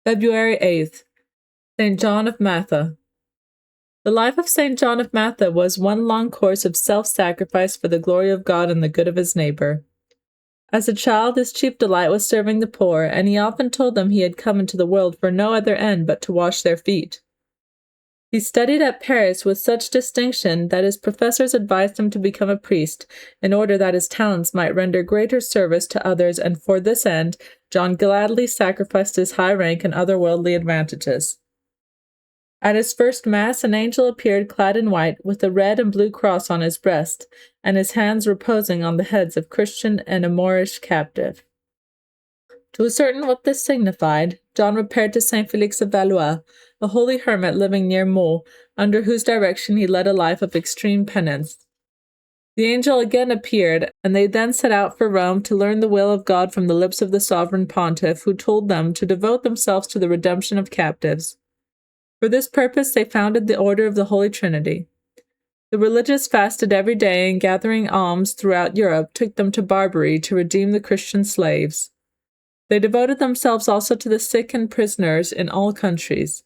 February 8th. St. John of Matha. The life of St. John of Matha was one long course of self-sacrifice for the glory of God and the good of his neighbor. As a child, his chief delight was serving the poor, and he often told them he had come into the world for no other end but to wash their feet. He studied at Paris with such distinction that his professors advised him to become a priest, in order that his talents might render greater service to others, and for this end John gladly sacrificed his high rank and other worldly advantages. At his first Mass, an angel appeared clad in white, with a red and blue cross on his breast, and his hands reposing on the heads of Christian and a Moorish captive. To ascertain what this signified, John repaired to St. Felix of Valois, a holy hermit living near Meaux, under whose direction he led a life of extreme penance. The angel again appeared, and they then set out for Rome to learn the will of God from the lips of the sovereign pontiff, who told them to devote themselves to the redemption of captives. For this purpose they founded the Order of the Holy Trinity. The religious fasted every day, and gathering alms throughout Europe took them to Barbary to redeem the Christian slaves. They devoted themselves also to the sick and prisoners in all countries.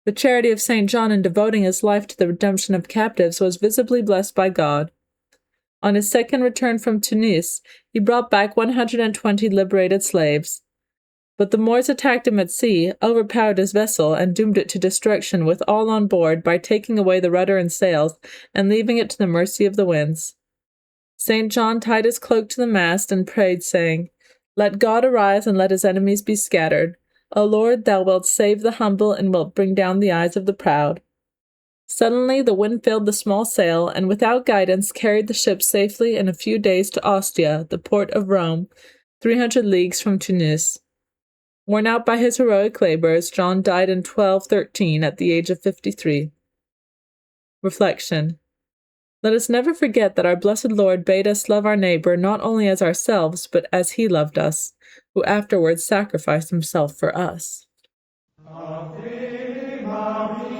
The charity of St. John in devoting his life to the redemption of captives was visibly blessed by God. On his second return from Tunis, he brought back 120 liberated slaves. But the Moors attacked him at sea, overpowered his vessel, and doomed it to destruction with all on board by taking away the rudder and sails, and leaving it to the mercy of the winds. St. John tied his cloak to the mast and prayed, saying, "Let God arise, and let his enemies be scattered. O Lord, thou wilt save the humble, and wilt bring down the eyes of the proud." Suddenly the wind filled the small sail, and without guidance carried the ship safely in a few days to Ostia, the port of Rome, 300 leagues from Tunis. Worn out by his heroic labors, John died in 1213 at the age of 53. Reflection. Let us never forget that our blessed Lord bade us love our neighbor not only as ourselves, but as he loved us, who afterwards sacrificed himself for us. Ave Maria.